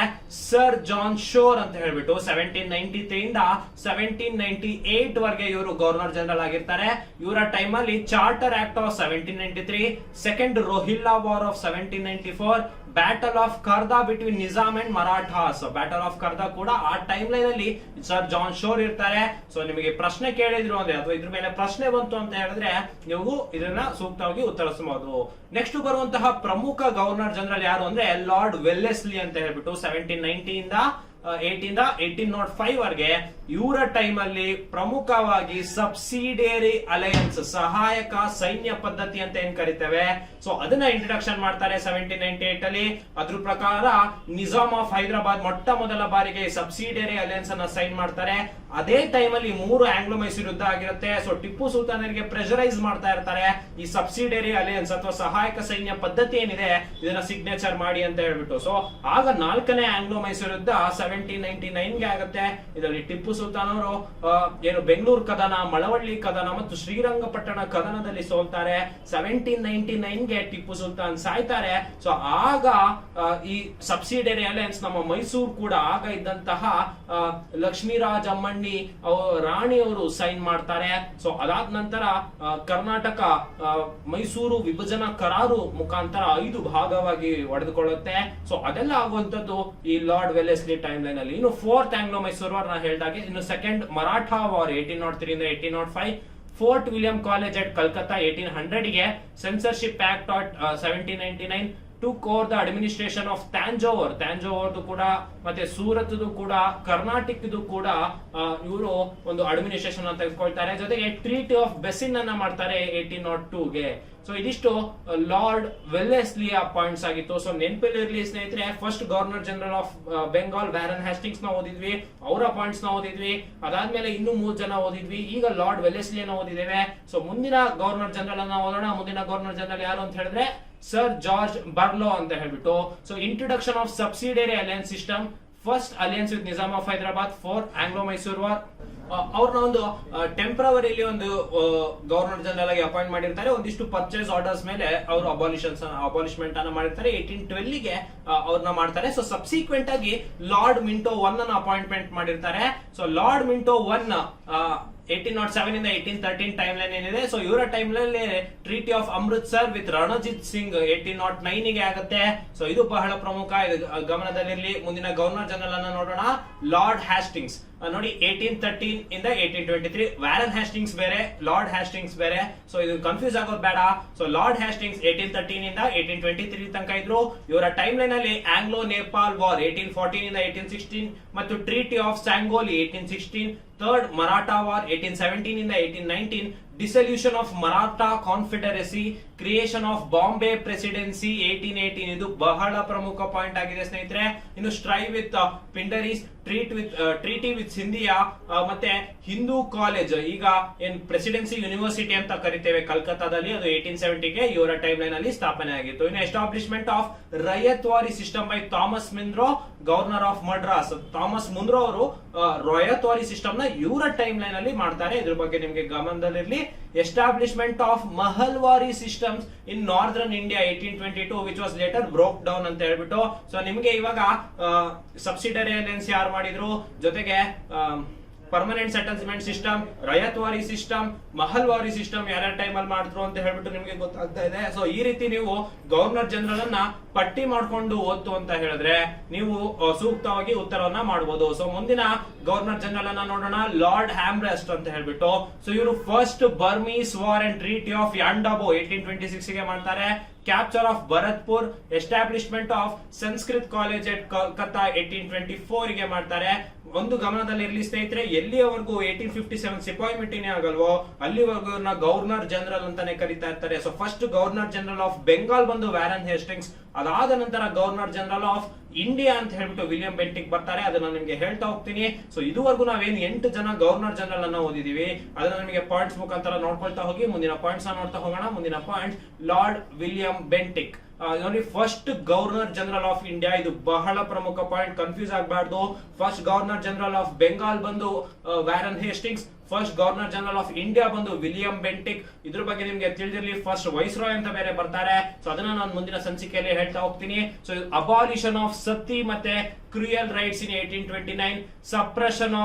ಸರ್ ಜಾನ್ ಶೋರ್ ಅಂತ ಹೇಳ್ಬಿಟ್ಟು 1793 ಇಂದ 1798 ವರೆಗೆ ಇವರು ಗವರ್ನರ್ ಜನರಲ್ ಆಗಿರ್ತಾರೆ. ಇವರ ಟೈಮ್ ಅಲ್ಲಿ charter act of 1793, second Rohilla war of 1794, battle of Kharda between Nizam and Marathas, battle of Kharda ಕೂಡ ಆ ಟೈಮ್ ಲೈನ್ ಅಲ್ಲಿ ಸರ್ ಜಾನ್ ಶೋರ್ ಇರ್ತಾರೆ. ಸೊ ನಿಮಗೆ ಪ್ರಶ್ನೆ ಕೇಳಿದ್ರು ಅಂದ್ರೆ ಅಥವಾ ಇದ್ರ ಮೇಲೆ ಪ್ರಶ್ನೆ ಬಂತು ಅಂತ ಹೇಳಿದ್ರೆ ನೀವು ಇದನ್ನ ಸೂಕ್ತವಾಗಿ ಉತ್ತರಿಸಬಹುದು. ನೆಕ್ಸ್ಟ್ ಬರುವಂತಹ ಪ್ರಮುಖ ಗವರ್ನರ್ ಜನರಲ್ ಯಾರು ಅಂದ್ರೆ ಲಾರ್ಡ್ ವೆಲ್ಲೆಸ್ಲಿ ಅಂತ ಹೇಳ್ಬಿಟ್ಟು 1790 ಇಂದ 1805 ವರೆಗೆ. ಇವರ ಟೈಮ್ ಅಲ್ಲಿ ಪ್ರಮುಖವಾಗಿ ಸಬ್ಸಿಡಿಯರಿ ಅಲಯನ್ಸ್, ಸಹಾಯಕ ಸೈನ್ಯ ಪದ್ಧತಿ ಅಂತ ಏನ್ ಕರಿತೇವೆ, ಸೊ ಅದನ್ನ ಇಂಟ್ರೊಡಕ್ಷನ್ ಮಾಡ್ತಾರೆ 1798 ಅಲ್ಲಿ. ಅದ್ರ ಪ್ರಕಾರ ನಿಜಾಮ್ ಆಫ್ ಹೈದರಾಬಾದ್ ಮೊಟ್ಟ ಮೊದಲ ಬಾರಿಗೆ ಸಬ್ಸಿಡಿಯರಿ ಅಲಯನ್ಸ್ ಅನ್ನ ಸೈನ್ ಮಾಡ್ತಾರೆ. ಅದೇ ಟೈಮ್ ಅಲ್ಲಿ 3 ಆಂಗ್ಲೋ ಮೈಸೂರು ಯುದ್ಧ ಆಗಿರುತ್ತೆ. ಸೊ ಟಿಪ್ಪು ಸುಲ್ತಾನರಿಗೆ ಪ್ರೆಷರೈಸ್ ಮಾಡ್ತಾ ಇರ್ತಾರೆ, ಈ ಸಬ್ಸಿಡಿಯರಿ ಅಲಯನ್ಸ್ ಅಥವಾ ಸಹಾಯಕ ಸೈನ್ಯ ಪದ್ಧತಿ ಏನಿದೆ ಇದನ್ನ ಸಿಗ್ನೇಚರ್ ಮಾಡಿ ಅಂತ ಹೇಳ್ಬಿಟ್ಟು. ಸೊ ಆಗ 4ನೇ ಆಂಗ್ಲೋ ಮೈಸೂರು ಯುದ್ಧ 1799 ಗೆ ಆಗುತ್ತೆ. ಇದರಲ್ಲಿ ಟಿಪ್ಪು ಸುಲ್ತಾನ್ ಅವರು ಏನು ಬೆಂಗಳೂರು ಕದನ, ಮಳವಳ್ಳಿ ಕದನ ಮತ್ತು ಶ್ರೀರಂಗಪಟ್ಟಣ ಕದನದಲ್ಲಿ ಸೋಲ್ತಾರೆ. 1799 ಗೆ ಟಿಪ್ಪು ಸುಲ್ತಾನ್ ಸಾಯ್ತಾರೆ. ಸೊ ಆಗ ಈ ಸಬ್ಸಿಡಿಯರಿ ಅಲಯನ್ಸ್ ನಮ್ಮ ಮೈಸೂರು ಕೂಡ ಆಗ ಇದ್ದಂತಹ ಲಕ್ಷ್ಮೀರಾಜ್ ಅಮ್ಮಣ್ಣಿ ರಾಣಿಯವರು ಸೈನ್ ಮಾಡ್ತಾರೆ. ಸೊ ಅದಾದ ನಂತರ ಕರ್ನಾಟಕ ಮೈಸೂರು ವಿಭಜನಾ ಕರಾರು ಮುಖಾಂತರ 5 ಭಾಗವಾಗಿ ಒಡೆದುಕೊಳ್ಳುತ್ತೆ. ಸೊ ಅದೆಲ್ಲ ಆಗುವಂತದ್ದು ಈ ಲಾರ್ಡ್ ವೆಲ್ಲೆಸ್ಲಿ ಟೈಮ್ ಲೈನ್ ಅಲ್ಲಿ. ಇನ್ನು 4th ಆಂಗ್ಲೋ ಮೈಸೂರು ವಾರ್ ನಾ ಹೇಳಿದಾಗೆ. ಇನ್ನು ಸೆಕೆಂಡ್ ಮರಾಠಾ ವಾರ್ 1803 ಇಂದ 1805, fort William college at Calcutta 1800 ಗೆ, censorship act 1799 took over the administration of Tanjore. Tanjore ಕೂಡ ಮತ್ತೆ ಸೂರತ್ ಕೂಡ ಕರ್ನಾಟಕ ಕೂಡ ಇವರು ಒಂದು ಅಡ್ಮಿನಿಸ್ಟ್ರೇಷನ್ ಅಂತ ತೆಗೆದುಕೊಳ್ತಾರೆ. ಜೊತೆಗೆ ಟ್ರೀಟಿ ಆಫ್ ಬೆಸಿನ್ ಅನ್ನ ಮಾಡ್ತಾರೆ 1802 ಗೆ. ಸೊ ಇದಿಷ್ಟು ಲಾರ್ಡ್ ವೆಲ್ಲೆಸ್ಲಿಯ ಪಾಯಿಂಟ್ಸ್ ಆಗಿತ್ತು. ಸೊ ನೆನಪಲ್ಲಿರಲಿ ಸ್ನೇಹಿತರೆ, first governor general of Bengal Warren Hastings ನ ಓದಿದ್ವಿ, ಅವರ ಪಾಯಿಂಟ್ಸ್ ನ ಓದಿದ್ವಿ. ಅದಾದ್ಮೇಲೆ ಇನ್ನೂ 3 ಜನ ಓದಿದ್ವಿ. ಈಗ ಲಾರ್ಡ್ ವೆಲ್ಲೆಸ್ಲಿ ಅನ್ನ ಓದಿದ್ದೇವೆ. ಸೊ ಮುಂದಿನ ಗವರ್ನರ್ ಜನರಲ್ ಅನ್ನ ಓದೋಣ. ಮುಂದಿನ ಗವರ್ನರ್ ಜನರಲ್ ಯಾರು ಅಂತ ಹೇಳಿದ್ರೆ ಸರ್ ಜಾರ್ಜ್ ಬರ್ಲೋ ಅಂತ ಹೇಳ್ಬಿಟ್ಟು. So introduction of subsidiary alliance system, first alliance with Nizam of Hyderabad, 4 Anglo Mysore war. ಅವ್ರನ್ನ ಒಂದು ಟೆಂಪರವರಿಲಿ ಒಂದು ಗವರ್ನರ್ ಜನರಲ್ ಆಗಿ ಅಪಾಯಿಂಟ್ ಮಾಡಿರ್ತಾರೆ. ಒಂದಿಷ್ಟು ಪರ್ಚೇಸ್ ಆರ್ಡರ್ಸ್ ಮೇಲೆ ಅವರು ಅಬಾಲಿಷ್ಮೆಂಟ್ ಅನ್ನ ಮಾಡಿರ್ತಾರೆ. 1812 ಗೆ ಅವ್ರನ್ನ ಮಾಡ್ತಾರೆ. ಸೊ ಸಬ್ಸಿಕ್ವೆಂಟ್ ಆಗಿ ಲಾರ್ಡ್ ಮಿಂಟೋ 1 ಅನ್ನ ಅಪಾಯಿಂಟ್ಮೆಂಟ್ ಮಾಡಿರ್ತಾರೆ. ಸೊ ಲಾರ್ಡ್ ಮಿಂಟೋ 1 1807 ಇಂದ 1813 ಟೈಮ್ ಲೈನ್ ಏನಿದೆ. ಸೊ ಇವರ time line treaty of Amritsar with Ranjit Singh 1809 ಗೆ ಆಗುತ್ತೆ. ಸೊ ಇದು ಬಹಳ ಪ್ರಮುಖ, ಇದು ಗಮನದಲ್ಲಿರಲಿ. ಮುಂದಿನ ಗವರ್ನರ್ ಜನರಲ್ ಅನ್ನ ನೋಡೋಣ, ಲಾರ್ಡ್ ಹ್ಯಾಸ್ಟಿಂಗ್ಸ್. ನೋಡಿ 1813 ಇಂದ 1823. ವ್ಯಾರನ್ ಹ್ಯಾಸ್ಟಿಂಗ್ಸ್ ಬೇರೆ, ಲಾರ್ಡ್ ಹ್ಯಾಸ್ಟಿಂಗ್ಸ್ ಬೇರೆ. ಸೊ ಇದು ಕನ್ಫ್ಯೂಸ್ ಆಗೋದು ಬೇಡ. ಸೊ ಲಾರ್ಡ್ ಹ್ಯಾಸ್ಟಿಂಗ್ಸ್ 1813 ಇಂದ 1823 ತನಕ ಇದ್ರು. ಇವರ ಟೈಮ್ ಲೈನ್ ಅಲ್ಲಿ ಆಂಗ್ಲೋ ನೇಪಾಲ್ ವಾರ್ 1814 ಇಂದ 1816 ಮತ್ತು treaty of Sugauli 1816, third Maratha war 1817 ಇಂದ 1819, dissolution of Maratha confederacy, creation of Bombay presidency 1818 ಇದು ಬಹಳ ಪ್ರಮುಖ ಪಾಯಿಂಟ್ ಆಗಿದೆ ಸ್ನೇಹಿತರೆ. ಇನ್ನು strive with Pindaris, treaty with Scindia, ಮತ್ತೆ ಹಿಂದೂ ಕಾಲೇಜ್ ಈಗ ಏನ್ ಪ್ರೆಸಿಡೆನ್ಸಿ ಯೂನಿವರ್ಸಿಟಿ ಅಂತ ಕರಿತೇವೆ ಕಲ್ಕತ್ತಾದಲ್ಲಿ, ಅದು 1870ಗೆ ಇವರ ಟೈಮ್ ಲೈನ್ ಅಲ್ಲಿ ಸ್ಥಾಪನೆ ಆಗಿತ್ತು. ಇನ್ನು establishment of ryotwari system by Thomas Munro, governor of Madras. Thomas Munro ಅವರು ರಯತ್ವಾರಿ ಸಿಸ್ಟಮ್ ನ ಇವರ ಟೈಮ್ ಲೈನ್ ಅಲ್ಲಿ ಮಾಡ್ತಾರೆ, ಇದ್ರ ಬಗ್ಗೆ ನಿಮ್ಗೆ ಗಮನದಲ್ಲಿರ್ಲಿ. Establishment of mahalwari systems in northern India 1822 which was later broke down ಅಂತ ಹೇಳ್ಬಿಟ್ಟು. ಸೊ ನಿಮ್ಗೆ ಇವಾಗ ಸಬ್ಸಿಡರಿ ಅಲೈನ್ಸ್ ಯಾರು ಮಾಡಿದ್ರು, ಜೊತೆಗೆ permanent settlement system, ryotwari system, mahalwari system ಯಾರ್ಯಾರ ಟೈಮ್ ಅಲ್ಲಿ ಮಾಡಿದ್ರು ಅಂತ ಹೇಳ್ಬಿಟ್ಟು ನಿಮ್ಗೆ ಗೊತ್ತಾಗ್ತಾ ಇದೆ. ಸೊ ಈ ರೀತಿ ನೀವು ಗವರ್ನರ್ ಜನರಲ್ ಅನ್ನ ಪಟ್ಟಿ ಮಾಡ್ಕೊಂಡು ಓದ್ತು ಅಂತ ಹೇಳಿದ್ರೆ ನೀವು ಸೂಕ್ತವಾಗಿ ಉತ್ತರವನ್ನ ಮಾಡಬಹುದು. ಸೊ ಮುಂದಿನ ಗವರ್ನರ್ ಜನರಲ್ ಅನ್ನ ನೋಡೋಣ, ಲಾರ್ಡ್ ಹ್ಯಾಮ್ರೆಸ್ಟ್ ಅಂತ ಹೇಳ್ಬಿಟ್ಟು. ಸೊ ಇವರು first Burmese war and treaty of Yandabo 1826 ಗೆ ಮಾಡ್ತಾರೆ. Capture of Bharatpur, establishment of Sanskrit college at Calcutta 1824 ಗೆ ಮಾಡ್ತಾರೆ. ಒಂದು ಗಮನದಲ್ಲಿ ಇರಲಿ ಸ್ನೇಹಿತರೆ, ಎಲ್ಲಿಯವರೆಗೂ 1857 ಸಿಪಾಯಿ ಮಿಟಿನೇ ಆಗಲ್ವೋ ಅಲ್ಲಿವರೆಗೂ ಗವರ್ನರ್ ಜನರಲ್ ಅಂತಾನೆ ಕರೀತಾ ಇರ್ತಾರೆ. So first governor general of Bengal ಬಂದು ವ್ಯಾರನ್ ಹೇಸ್ಟಿಂಗ್ಸ್, ಅದಾದ ನಂತರ ಗವರ್ನರ್ ಜನರಲ್ ಆಫ್ ಇಂಡಿಯಾ ಅಂತ ಹೇಳ್ಬಿಟ್ಟು ವಿಲಿಯಂ ಬೆಂಟಿಕ್ ಬರ್ತಾರೆ. ಅದನ್ನ ನಿಮ್ಗೆ ಹೇಳ್ತಾ ಹೋಗ್ತೀನಿ. ಸೊ ಇದುವರೆಗೂ ನಾವೇನು 8 ಜನ ಗವರ್ನರ್ ಜನರಲ್ ಅನ್ನ ಓದಿದೀವಿ, ಅದನ್ನ ನಿಮಗೆ ಪಾಯಿಂಟ್ಸ್ ಮುಖಾಂತರ ನೋಡ್ಕೊಳ್ತಾ ಹೋಗಿ ಮುಂದಿನ ಪಾಯಿಂಟ್ಸ್ ನೋಡ್ತಾ ಹೋಗೋಣ. ಮುಂದಿನ ಪಾಯಿಂಟ್ ಲಾರ್ಡ್ ವಿಲಿಯಂ ಬೆಂಟಿಕ್ ನೋಡಿ, first governor general of India. ಇದು ಬಹಳ ಪ್ರಮುಖ ಪಾಯಿಂಟ್, ಕನ್ಫ್ಯೂಸ್ ಆಗಬಾರ್ದು. First governor general of Bengal ಬಂದು Warren Hastings, first governor general of India ಬಂದು ವಿಲಿಯಂ ಬೆಂಟಿಕ್. ಇದ್ರ ಬಗ್ಗೆ ನಿಮ್ಗೆ ತಿಳಿದಿರಲಿ. ಫಸ್ಟ್ ವೈಸ್ ರಾಯ್ ಅಂತ ಬೇರೆ ಬರ್ತಾರೆ. ಸೊ ಅದನ್ನ ನಾನು ಮುಂದಿನ ಸಂಚಿಕೆಯಲ್ಲಿ ಹೇಳ್ತಾ ಹೋಗ್ತೀನಿ. ಸೊ ಅಬಾಲಿಷನ್ ಆಫ್ ಸತಿ ಮತ್ತೆ cruel rites in 1829, suppression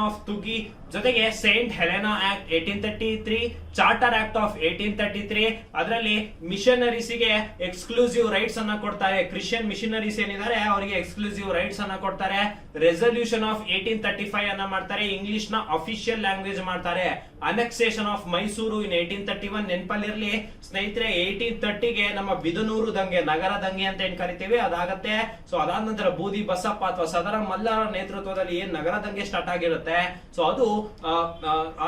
of thuggee, ಜೊತೆಗೆ saint Helena act 1833, charter act of 1833. ಅದರಲ್ಲಿ ಮಿಷನರೀಸ್ ಗೆ ಎಕ್ಸ್ಕ್ಲೂಸಿವ್ ರೈಟ್ಸ್ ಅನ್ನ ಕೊಡ್ತಾರೆ. ಕ್ರಿಶ್ಚಿಯನ್ ಮಿಷನರೀಸ್ ಏನಿದ್ದಾರೆ ಅವರಿಗೆ ಎಕ್ಸ್ಕ್ಲೂಸಿವ್ ರೈಟ್ಸ್ ಅನ್ನ ಕೊಡ್ತಾರೆ. ರೆಸಲ್ಯೂಷನ್ ಆಫ್ 1835 ಅನ್ನ ಮಾಡ್ತಾರೆ, ಇಂಗ್ಲಿಷ್ ನ ಅಫಿಷಿಯಲ್ ಲ್ಯಾಂಗ್ವೇಜ್ ಮಾಡ್ತಾರೆ. ಅನೆಕ್ಸೇಷನ್ ಆಫ್ ಮೈಸೂರು ಇನ್ 1831. ನೆನಪಲ್ಲಿರ್ಲಿ ಸ್ನೇಹಿತರೆ, 1830ಗೆ ನಮ್ಮ ಬಿದನೂರು ದಂಗೆ, ನಗರ ದಂಗೆ ಅಂತ ಏನ್ ಕರಿತೀವಿ ಅದಾಗತ್ತೆ. ಸೊ ಅದಾದ ನಂತರ ಬೂದಿ ಬಸಪ್ಪ ಅಥವಾ ಸದರ ಮಲ್ಲರ ನೇತೃತ್ವದಲ್ಲಿ ಏನ್ ನಗರ ದಂಗೆ ಸ್ಟಾರ್ಟ್ ಆಗಿರುತ್ತೆ. ಸೊ ಅದು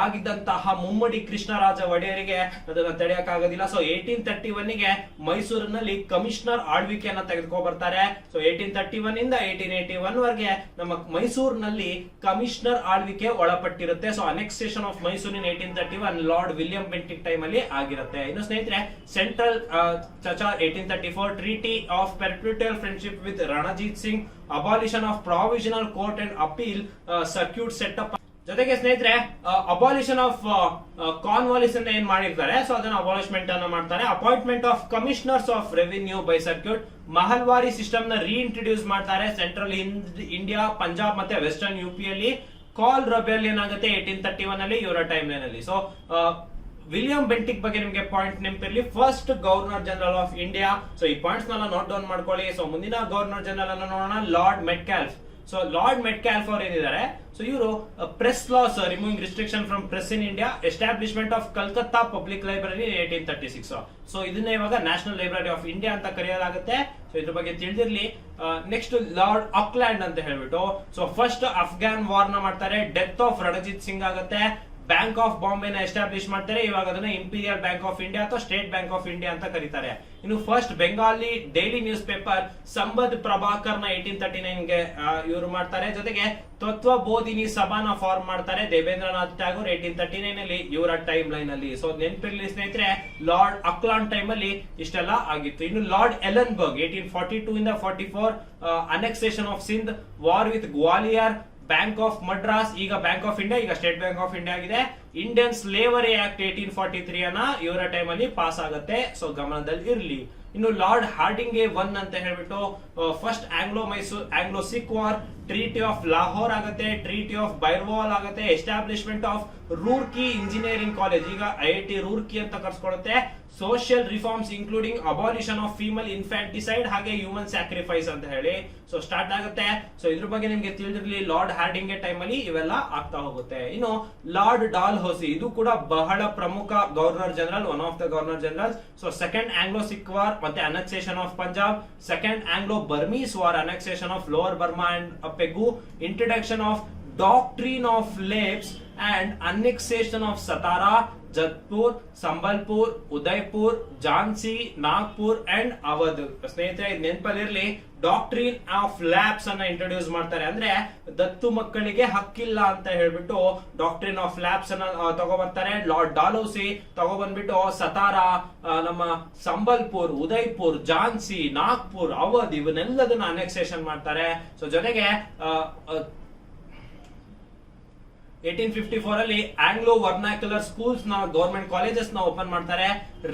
ಆಗಿದ್ದಂತಹ ಮುಮ್ಮಡಿ ಕೃಷ್ಣರಾಜ ಒಡೆಯರಿಗೆ ಅದನ್ನ ತಡೆಯಕ್ಕಾಗೋದಿಲ್ಲ. ಸೊ 1831ಗೆ ಮೈಸೂರಿನಲ್ಲಿ ಕಮಿಷನರ್ ಆಳ್ವಿಕೆಯನ್ನ ತೆಗೆದುಕೊ ಬರ್ತಾರೆ. ಸೊ 1831 ಇಂದ 1881 ವರೆಗೆ ನಮ್ಮ ಮೈಸೂರಿನಲ್ಲಿ ಕಮಿಷನರ್ ಆಳ್ವಿಕೆ ಒಳಪಟ್ಟಿರುತ್ತೆ. So annexation of Mysore in 1831 lord William Bentinck time ಅಲ್ಲಿ ಆಗಿರುತ್ತೆ. ಇನ್ನು ಸ್ನೇಹಿತರೆ, central church 1834, treaty of perpetual friendship with Ranjit Singh, abolition of provisional court and appeal circuit setup. ಜೊತೆಗೆ ಸ್ನೇಹಿತರೆ, ಅಬಾಲಿಷನ್ ಆಫ್ ಕಾನ್ವಾಲಿಸ್ ಅಂತ ಏನ್ ಮಾಡಿರ್ತಾರೆ, ಸೊ ಅದನ್ನ ಅಬಾಲಿಷ್ಮೆಂಟ್ ಅನ್ನ ಮಾಡ್ತಾರೆ. Appointment of commissioners of revenue by circuit, mahalwari system ನ ರೀಇಂಟ್ರೊಡ್ಯೂಸ್ ಮಾಡ್ತಾರೆ ಸೆಂಟ್ರಲ್ ಇಂಡಿಯಾ, ಪಂಜಾಬ್ ಮತ್ತೆ ವೆಸ್ಟರ್ನ್ ಯುಪಿ ಅಲ್ಲಿ. ಕಾಲ್ ರೆಬೆಲಿಯನ್ ಆಗುತ್ತೆ 1831 ಅಲ್ಲಿ ಇವರ ಟೈಮ್ ಲೈನ್ ಅಲ್ಲಿ. ಸೊ ವಿಲಿಯಂ ಬೆಂಟಿಕ್ ಬಗ್ಗೆ ನಿಮಗೆ ಪಾಯಿಂಟ್ ನೆನಪಿರಲಿ, first governor general of India. So ಈ ಪಾಯಿಂಟ್ಸ್ ನೆಲ್ಲ ನೋಟ್ ಡೌನ್ ಮಾಡ್ಕೊಳ್ಳಿ. ಸೊ ಮುಂದಿನ ಗವರ್ನರ್ ಜನರಲ್ ಅನ್ನ ನೋಡೋಣ, ಲಾರ್ಡ್ ಮೆಟ್ಕ್ಯಾಲ್ಫ್. ಸೊ ಲಾರ್ಡ್ ಮೆಟ್ಕ್ಯಾಲ್ಫ್ ಅವರು ಏನಿದ್ದಾರೆ, ಸೊ ಇವರು press loss removing restriction from press in India, establishment of Calcutta public library 1836. So ಇದನ್ನ ಇವಾಗ ನ್ಯಾಷನಲ್ ಲೈಬ್ರರಿ ಆಫ್ ಇಂಡಿಯಾ ಅಂತ ಕರೆಯಲಾಗುತ್ತೆ. ಸೊ ಇದ್ರ ಬಗ್ಗೆ ತಿಳಿದಿರ್ಲಿ. ನೆಕ್ಸ್ಟ್ ಲಾರ್ಡ್ ಆಕ್ಲ್ಯಾಂಡ್ ಅಂತ ಹೇಳ್ಬಿಟ್ಟು, ಸೊ ಫಸ್ಟ್ ಅಫ್ಘಾನ್ ವಾರ್ ನ ಮಾಡ್ತಾರೆ. ಡೆತ್ ಆಫ್ ರಣಜಿತ್ ಸಿಂಗ್ ಆಗುತ್ತೆ. ಬ್ಯಾಂಕ್ ಆಫ್ ಬಾಂಬೆ ನ ಎಸ್ಟಾಬ್ಲಿಷ್ ಮಾಡ್ತಾರೆ. ಇವಾಗ ಅದನ್ನ ಇಂಪೀರಿಯಲ್ ಬ್ಯಾಂಕ್ ಆಫ್ ಇಂಡಿಯಾ ಅಥವಾ ಸ್ಟೇಟ್ ಬ್ಯಾಂಕ್ ಆಫ್ ಇಂಡಿಯಾ ಅಂತ ಕರೀತಾರೆ. ಇನ್ನು first Bengali daily news paper Sambad Prabhakar ನ 1839ಗೆ ಇವರು ಮಾಡ್ತಾರೆ. ಜೊತೆಗೆ ತತ್ವ ಬೋಧಿನಿ ಸಭಾನ ಫಾರ್ಮ್ ಮಾಡ್ತಾರೆ ದೇವೇಂದ್ರನಾಥ್ ಟ್ಯಾಗೋರ್ 1839 ಅಲ್ಲಿ ಇವರ ಟೈಮ್ ಲೈನ್ ಅಲ್ಲಿ. ಸೊ ನೆನಪಿರ್ಲಿ ಸ್ನೇಹಿತರೆ, ಲಾರ್ಡ್ ಅಕ್ಲಾನ್ ಟೈಮ್ ಅಲ್ಲಿ ಇಷ್ಟೆಲ್ಲ ಆಗಿತ್ತು. ಇನ್ನು ಲಾರ್ಡ್ ಎಲನ್ಬರ್ಗ್ 1842 ಇಂದ 44, annexation of Sindh, war with Gwalior, bank of Madras, ಈಗ ಬ್ಯಾಂಕ್ ಆಫ್ ಇಂಡಿಯಾ, ಈಗ ಸ್ಟೇಟ್ ಬ್ಯಾಂಕ್ ಆಫ್ ಇಂಡಿಯಾ ಆಗಿದೆ. ಇಂಡಿಯನ್ ಸ್ಲೇವರಿ ಆಕ್ಟ್ 1843 ಅನ್ನ ಇವರ ಟೈಮ್ ಅಲ್ಲಿ ಪಾಸ್ ಆಗುತ್ತೆ. ಸೊ ಗಮನದಲ್ಲಿ ಇರಲಿ. ಇನ್ನು ಲಾರ್ಡ್ ಹಾರ್ಡಿಂಗೆ 1 ಅಂತ ಹೇಳ್ಬಿಟ್ಟು, first Anglo Sikh war, treaty of Lahore ಆಗುತ್ತೆ, ಟ್ರೀಟಿ ಆಫ್ ಬೈರ್ವಾಲ್ ಆಗುತ್ತೆ, establishment of Roorkee engineering college, ಈಗ IIT ರೂರ್ಕಿ ಅಂತ ಕರ್ಸ್ಕೊಳ್ಳುತ್ತೆ. Social reforms including abolition of female infanticide ಹಾಗೆ ಹ್ಯೂಮನ್ ಸ್ಯಾಕ್ರಿಫೈಸ್ ಅಂತ ಹೇಳಿ ಸೊ ಸ್ಟಾರ್ಟ್ ಆಗುತ್ತೆ. ಸೊ ಇದ್ರ ಬಗ್ಗೆ ನಿಮ್ಗೆ ತಿಳಿದಿರಲಿ, ಲಾರ್ಡ್ ಹಾರ್ಡಿಂಗೆ ಟೈಮ್ ಅಲ್ಲಿ ಇವೆಲ್ಲ ಆಗ್ತಾ ಹೋಗುತ್ತೆ. ಇನ್ನು ಲಾರ್ಡ್ ಡಾಲ್ ಹೌಸಿ, ಇದು ಕೂಡ ಬಹಳ ಪ್ರಮುಖ governor general, one of the governor general. So second Anglo Sikh war ಮತ್ತೆ annexation of Punjab, second Anglo Burmese war, annexation of lower Burma and Pegu, introduction of doctrine of Lapse and annexation of Satara, Jaitpur, Sambalpur, Udaipur, Jhansi, Nagpur and Awadh. ಸ್ನೇಹಿತರೆ ನೆನಪಲ್ಲಿರಲಿ, ಡಾಕ್ಟ್ರಿನ್ ಆಫ್ ಲ್ಯಾಬ್ಸ್ ಅನ್ನ ಇಂಟ್ರೊಡ್ಯೂಸ್ ಮಾಡ್ತಾರೆ. ಅಂದ್ರೆ ದತ್ತು ಮಕ್ಕಳಿಗೆ ಹಕ್ಕಿಲ್ಲ ಅಂತ ಹೇಳ್ಬಿಟ್ಟು ಡಾಕ್ಟ್ರಿನ್ ಆಫ್ ಲ್ಯಾಬ್ಸ್ ಅನ್ನ ತಗೊಬರ್ತಾರೆ. ಲಾರ್ಡ್ ಡಾಲೌಸಿ ತಗೊಬಂದ್ಬಿಟ್ಟು ಸತಾರಾ, ನಮ್ಮ ಸಂಬಲ್ಪುರ್, ಉದಯ್ಪುರ್, ಝಾನ್ಸಿ, ನಾಗ್ಪುರ್, ಅವಧ್ ಇವನ್ನೆಲ್ಲದನ್ನ ಅನೆಕ್ಸೇಷನ್ ಮಾಡ್ತಾರೆ. ಸೊ ಜೊತೆಗೆ 1854 ಅಲ್ಲಿ ಆಂಗ್ಲೋ ವರ್ನಾಕ್ಯುಲರ್ ಸ್ಕೂಲ್ಸ್ ನ ಗವರ್ಮೆಂಟ್ ಕಾಲೇಜಸ್ ನ ಓಪನ್ ಮಾಡ್ತಾರೆ.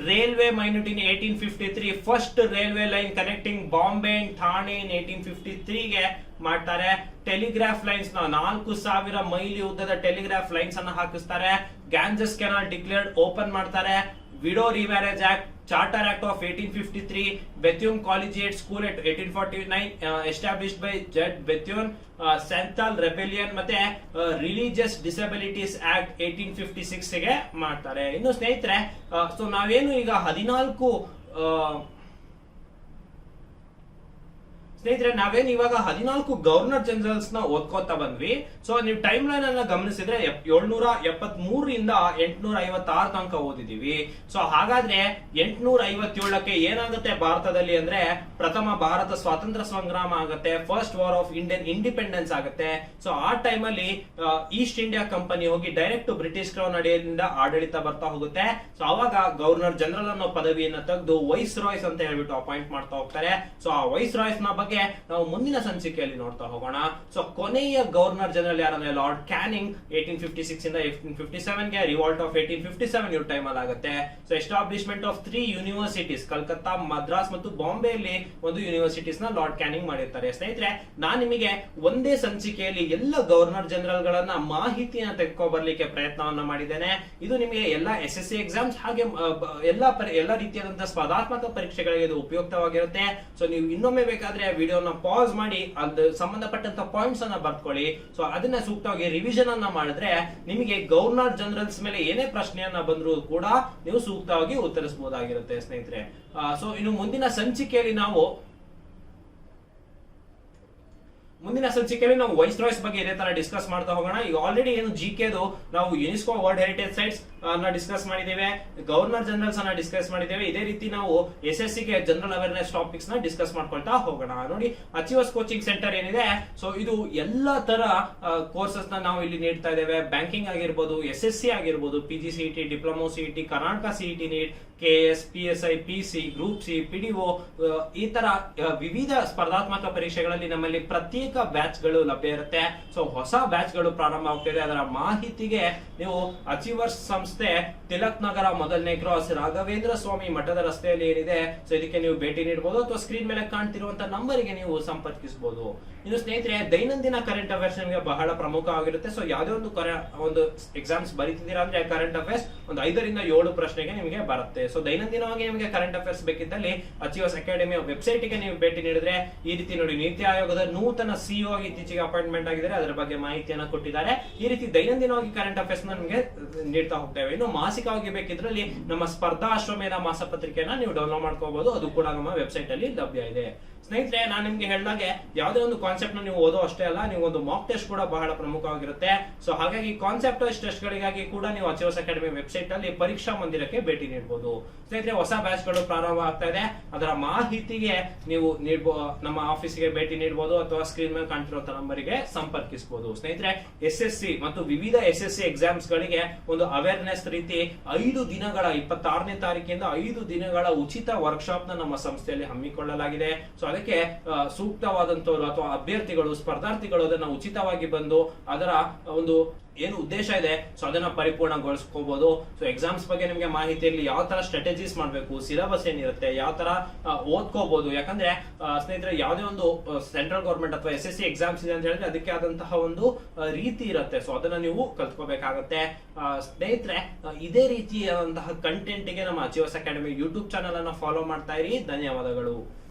Railway minute in 1853, first railway line connecting Bombay and Thane in 1853 ಗೆ ಮಾಡ್ತಾರೆ. ಟೆಲಿಗ್ರಾಫ್ ಲೈನ್ಸ್ ನ 4000 ಮೈಲಿ ಉದ್ದದ ಟೆಲಿಗ್ರಾಫ್ ಲೈನ್ಸ್ ಅನ್ನ ಹಾಕಿಸ್ತಾರೆ. ಗ್ಯಾನ್ಜಸ್ ಕೆನಾಲ್ ಡಿಕ್ಲೇರ್ಡ್ ಓಪನ್ ಮಾಡ್ತಾರೆ. Widow remarriage act, charter act of 1853, Bethune collegiate school at 1849 established by ಜಡ್ ಬೆಥ್ಯೂನ್, ಸೆಂಥಾಲ್ ರೆಬೆಲಿಯನ್ ಮತ್ತೆ ರಿಲಿಜಿಯಸ್ ಡಿಸಬಿಲಿಟೀಸ್ ಆಕ್ಟ್ 1856 ಗೆ ಮಾಡ್ತಾರೆ. ಇನ್ನು ಸ್ನೇಹಿತರೆ, ಸೊ ನಾವೇನು ಈಗ 14 ಗವರ್ನರ್ ಜನರಲ್ಸ್ ನ ಓದ್ಕೋತಾ ಬಂದ್ವಿ. ಸೊ ನೀವು ಟೈಮ್ ಲೈನ್ ಅನ್ನ ಗಮನಿಸಿದ್ರೆ 773ರಿಂದ 856 ತನಕ ಓದಿದೀವಿ. ಸೊ ಹಾಗಾದ್ರೆ 857ಕ್ಕೆ ಏನಾಗುತ್ತೆ ಭಾರತದಲ್ಲಿ ಅಂದ್ರೆ, ಪ್ರಥಮ ಭಾರತ ಸ್ವಾತಂತ್ರ್ಯ ಸಂಗ್ರಾಮ ಆಗುತ್ತೆ, first war of Indian independence ಆಗುತ್ತೆ. ಸೊ ಆ ಟೈಮ್ ಅಲ್ಲಿ ಈಸ್ಟ್ ಇಂಡಿಯಾ ಕಂಪನಿ ಹೋಗಿ ಡೈರೆಕ್ಟ್ ಬ್ರಿಟಿಷ್ ಕ್ರೌನ್ ಅಡಿಯಿಂದ ಆಡಳಿತ ಬರ್ತಾ ಹೋಗುತ್ತೆ. ಸೊ ಅವಾಗ ಗವರ್ನರ್ ಜನರಲ್ ಅನ್ನೋ ಪದವಿಯನ್ನ ತೆಗೆದು ವೈಸ್ ರಾಯ್ಸ್ ಅಂತ ಹೇಳ್ಬಿಟ್ಟು ಅಪಾಯಿಂಟ್ ಮಾಡ್ತಾ ಹೋಗ್ತಾರೆ. ಸೊ ಆ ವೈಸ್ ರಾಯ್ಸ್ ನ ಬಗ್ಗೆ ನಾವು ಮುಂದಿನ ಸಂಚಿಕೆಯಲ್ಲಿ ನೋಡ್ತಾ ಹೋಗೋಣ. ಸೊ ಕೊನೆಯ ಗವರ್ನರ್ ಜನರಲ್ ಯಾರಂದ್ರೆ ಲಾರ್ಡ್ ಕ್ಯಾನಿಂಗ್, 1856 ಇಂದ 1857 ಗೆ. ರಿವಾಲ್ಟ್ ಆಫ್ 1857 ಇವ್ರ ಟೈಮ್ ಅಲ್ಲಿ ಆಗುತ್ತೆ. So establishment of 3 universities, Calcutta, Madras ಮತ್ತು ಬಾಂಬೆಯಲ್ಲಿ ಒಂದು ಯೂನಿವರ್ಸಿಟೀಸ್ ನ ಲಾರ್ಡ್ ಕ್ಯಾನಿಂಗ್ ಮಾಡಿರ್ತಾರೆ. ಸ್ನೇಹಿತರೆ, ನಾನು ನಿಮಗೆ ಒಂದೇ ಸಂಚಿಕೆಯಲ್ಲಿ ಎಲ್ಲ ಗವರ್ನರ್ ಜನರಲ್ ಗಳನ್ನ ಮಾಹಿತಿಯನ್ನು ತೆಗೆದುಕೊ ಬರ್ಲಿಕ್ಕೆ ಪ್ರಯತ್ನವನ್ನ ಮಾಡಿದ್ದೇನೆ. ಇದು ನಿಮಗೆ ಎಲ್ಲ SSC ಎಕ್ಸಾಮ್ಸ್ ಹಾಗೆ ಎಲ್ಲ ರೀತಿಯಾದಂತಹ ಸ್ಪರ್ಧಾತ್ಮಕ ಪರೀಕ್ಷೆಗಳಿಗೆ ಇದು ಉಪಯುಕ್ತವಾಗಿರುತ್ತೆ. ಸೊ ನೀವು ಇನ್ನೊಮ್ಮೆ ಬೇಕಾದ್ರೆ ವಿಡಿಯೋನ ಪಾಸ್ ಮಾಡಿ ಅದು ಸಂಬಂಧಪಟ್ಟಂತ ಪಾಯಿಂಟ್ಸ್ ಅನ್ನ ಬರ್ಕೊಳ್ಳಿ. ಸೊ ಅದನ್ನ ಸೂಕ್ತವಾಗಿ ರಿವಿಷನ್ ಅನ್ನ ಮಾಡಿದ್ರೆ ನಿಮಗೆ ಗವರ್ನರ್ ಜನರಲ್ಸ್ ಮೇಲೆ ಏನೇ ಪ್ರಶ್ನೆಯನ್ನ ಬಂದರೂ ಕೂಡ ನೀವು ಸೂಕ್ತವಾಗಿ ಉತ್ತರಿಸಬಹುದಾಗಿರುತ್ತೆ ಸ್ನೇಹಿತರೆ. ಸೊ ಇನ್ನು ಮುಂದಿನ ಸಂಚಿಕೆಯಲ್ಲಿ ನಾವು ವೈಸ್ ರಾಯ್ಸ್ ಬಗ್ಗೆ ಇದೇ ತರ ಡಿಸ್ಕಸ್ ಮಾಡ್ತಾ ಹೋಗೋಣ. ಈಗ ಆಲ್ರೆಡಿ ಏನು GKದು ನಾವು ಯುನೆಸ್ಕೋ ವರ್ಲ್ಡ್ ಹೆರಿಟೇಜ್ ಸೈಟ್ಸ್ ಅನ್ನ ಡಿಸ್ಕಸ್ ಮಾಡಿದ್ದೇವೆ, ಗವರ್ನರ್ ಜನರಲ್ಸ್ ಅನ್ನ ಡಿಸ್ಕಸ್ ಮಾಡಿದ್ದೇವೆ. ಇದೇ ರೀತಿ ನಾವು SSC ಗೆ ಜನರಲ್ ಅವೇರ್ನೆಸ್ ಟಾಪಿಕ್ಸ್ ನ ಡಿಸ್ಕಸ್ ಮಾಡ್ಕೊಳ್ತಾ ಹೋಗೋಣ. ನೋಡಿ, ಅಚೀವರ್ಸ್ ಕೋಚಿಂಗ್ ಸೆಂಟರ್ ಏನಿದೆ, ಸೊ ಇದು ಎಲ್ಲಾ ತರ ಕೋರ್ಸಸ್ ನ ನಾವು ಇಲ್ಲಿ ನೀಡ್ತಾ ಇದ್ದೇವೆ. ಬ್ಯಾಂಕಿಂಗ್ ಆಗಿರ್ಬೋದು, SSC ಆಗಿರ್ಬೋದು, PGCET, diploma CET, Karnataka CET NEET, KS, PSI, PC, group C, PDO, ಈ ತರ ವಿವಿಧ ಸ್ಪರ್ಧಾತ್ಮಕ ಪರೀಕ್ಷೆಗಳಲ್ಲಿ ನಮ್ಮಲ್ಲಿ ಪ್ರತ್ಯೇಕ ಬ್ಯಾಚ್ ಗಳು ಲಭ್ಯ ಇರುತ್ತೆ. ಸೊ ಹೊಸ ಬ್ಯಾಚ್ ಗಳು ಪ್ರಾರಂಭ ಆಗ್ತಿದೆ. ಅದರ ಮಾಹಿತಿಗೆ ನೀವು ಅಚೀವರ್ಸ್ ಸಂಸ್ಥೆ, ತಿಲಕ್ ನಗರ, ಮೊದಲನೇ ಕ್ರಾಸ್, ರಾಘವೇಂದ್ರ ಸ್ವಾಮಿ ಮಠದ ರಸ್ತೆಯಲ್ಲಿ ಏನಿದೆ, ಸೊ ಇದಕ್ಕೆ ನೀವು ಭೇಟಿ ನೀಡಬಹುದು ಅಥವಾ ಸ್ಕ್ರೀನ್ ಮೇಲೆ ಕಾಣ್ತಿರುವಂತಹ ನಂಬರ್ಗೆ ನೀವು ಸಂಪರ್ಕಿಸಬಹುದು. ಇನ್ನು ಸ್ನೇಹಿತರೆ, ದೈನಂದಿನ ಕರೆಂಟ್ ಅಫೇರ್ಸ್ ನಿಮಗೆ ಬಹಳ ಪ್ರಮುಖವಾಗಿರುತ್ತೆ. ಸೊ ಯಾವುದೇ ಒಂದು ಎಕ್ಸಾಮ್ಸ್ ಬರೀತಿದ್ದೀರಾ ಅಂದ್ರೆ ಕರೆಂಟ್ ಅಫೇರ್ಸ್ ಒಂದು 5ರಿಂದ 7 ಪ್ರಶ್ನೆಗೆ ನಿಮಗೆ ಬರುತ್ತೆ. ಸೊ ದೈನಂದಿನವಾಗಿ ನಿಮಗೆ ಕರೆಂಟ್ ಅಫೇರ್ಸ್ ಬೇಕಿದ್ದಲ್ಲಿ ಅಚೀವರ್ಸ್ ಅಕಾಡೆಮಿಯ ವೆಬ್ಸೈಟ್ ಗೆ ನೀವು ಭೇಟಿ ನೀಡಿದ್ರೆ ಈ ರೀತಿ ನೋಡಿ, ನೀತಿ ಆಯೋಗದ ನೂತನ CEO ಆಗಿ ಇತ್ತೀಚೆಗೆ ಅಪಾಯಿಂಟ್ಮೆಂಟ್ ಆಗಿದ್ದಾರೆ, ಅದರ ಬಗ್ಗೆ ಮಾಹಿತಿಯನ್ನು ಕೊಟ್ಟಿದ್ದಾರೆ. ಈ ರೀತಿ ದೈನಂದಿನವಾಗಿ ಕರೆಂಟ್ ಅಫೇರ್ಸ್ ನಿಮಗೆ ನೀಡ್ತಾ ಹೋಗ್ತೇವೆ. ಇನ್ನು ಮಾಸಿಕವಾಗಿ ಬೇಕಿದ್ರಲ್ಲಿ ನಮ್ಮ ಸ್ಪರ್ಧಾ ಅಶ್ವಮೇಧ ಮಾಸಪತ್ರಿಕೆಯನ್ನ ನೀವು ಡೌನ್ಲೋಡ್ ಮಾಡ್ಕೋಬಹುದು, ಅದು ಕೂಡ ನಮ್ಮ ವೆಬ್ಸೈಟ್ ಅಲ್ಲಿ ಲಭ್ಯ ಇದೆ. ಸ್ನೇಹಿತರೆ, ನಾನು ನಿಮ್ಗೆ ಹೇಳಿದಾಗೆ ಯಾವುದೇ ಒಂದು ಕಾನ್ಸೆಪ್ಟ್ ನ ನೀವು ಓದೋ ಅಷ್ಟೇ ಅಲ್ಲ, ನೀವು ಒಂದು ಮಾಕ್ ಟೆಸ್ಟ್ ಕೂಡ ಬಹಳ ಪ್ರಮುಖವಾಗಿರುತ್ತೆ. ಸೊ ಹಾಗಾಗಿ ಕಾನ್ಸೆಪ್ಟ್ ಟೆಸ್ಟ್ ಗಳಿಗಾಗಿ ಕೂಡ ನೀವು ಅಚೀವರ್ಸ್ ಅಕಾಡೆಮಿ ವೆಬ್ಸೈಟ್ ಅಲ್ಲಿ ಪರೀಕ್ಷಾ ಮಂದಿರಕ್ಕೆ ಭೇಟಿ ನೀಡಬಹುದು. ಸ್ನೇಹಿತರೆ, ಹೊಸ ಬ್ಯಾಚ್ ಗಳು ಪ್ರಾರಂಭ ಆಗ್ತಾ ಇದೆ, ಅದರ ಮಾಹಿತಿಗೆ ನೀವು ನಮ್ಮ ಆಫೀಸ್ಗೆ ಭೇಟಿ ನೀಡಬಹುದು ಅಥವಾ ಸ್ಕ್ರೀನ್ ಮೇಲೆ ಕಾಣ್ತಿರುವಂತಹ ನಂಬರಿಗೆ ಸಂಪರ್ಕಿಸಬಹುದು. ಸ್ನೇಹಿತರೆ, SSC ಮತ್ತು ವಿವಿಧ SSC ಎಕ್ಸಾಮ್ಸ್ ಗಳಿಗೆ ಒಂದು ಅವೇರ್ನೆಸ್ ರೀತಿ 5 ದಿನಗಳ 26ನೇ ತಾರೀಕಿಂದ 5 ದಿನಗಳ ಉಚಿತ ವರ್ಕ್ಶಾಪ್ ನ ನಮ್ಮ ಸಂಸ್ಥೆಯಲ್ಲಿ ಹಮ್ಮಿಕೊಳ್ಳಲಾಗಿದೆ. ಸೊ ಅದಕ್ಕೆ ಸೂಕ್ತವಾದಂತವರು ಅಥವಾ ಅಭ್ಯರ್ಥಿಗಳು, ಸ್ಪರ್ಧಾರ್ಥಿಗಳು ಅದನ್ನ ಉಚಿತವಾಗಿ ಬಂದು ಅದರ ಒಂದು ಏನು ಉದ್ದೇಶ ಇದೆ ಸೊ ಅದನ್ನ ಪರಿಪೂರ್ಣಗೊಳಿಸ್ಕೋಬಹುದು. ಸೊ ಎಕ್ಸಾಮ್ಸ್ ಬಗ್ಗೆ ನಿಮಗೆ ಮಾಹಿತಿ ಇರಲಿ, ಯಾವ ತರ ಸ್ಟ್ರಾಟಜೀಸ್ ಮಾಡಬೇಕು, ಸಿಲೆಬಸ್ ಏನಿರುತ್ತೆ, ಯಾವ ತರ ಓದ್ಕೋಬಹುದು. ಯಾಕಂದ್ರೆ ಸ್ನೇಹಿತರೆ, ಯಾವುದೇ ಒಂದು ಸೆಂಟ್ರಲ್ ಗವರ್ಮೆಂಟ್ ಅಥವಾ SSC ಎಕ್ಸಾಮ್ಸ್ ಇದೆ ಅಂತ ಹೇಳಿದ್ರೆ ಅದಕ್ಕೆ ಆದಂತಹ ಒಂದು ರೀತಿ ಇರುತ್ತೆ. ಸೊ ಅದನ್ನ ನೀವು ಕಲ್ತ್ಕೋಬೇಕಾಗತ್ತೆ. ಸ್ನೇಹಿತರೆ, ಇದೇ ರೀತಿಯಾದಂತಹ ಕಂಟೆಂಟ್ ಗೆ ನಮ್ಮ ಅಚೀವರ್ಸ್ ಅಕಾಡೆಮಿ ಯೂಟ್ಯೂಬ್ ಚಾನಲ್ ಅನ್ನ ಫಾಲೋ ಮಾಡ್ತಾ ಇರಿ. ಧನ್ಯವಾದಗಳು.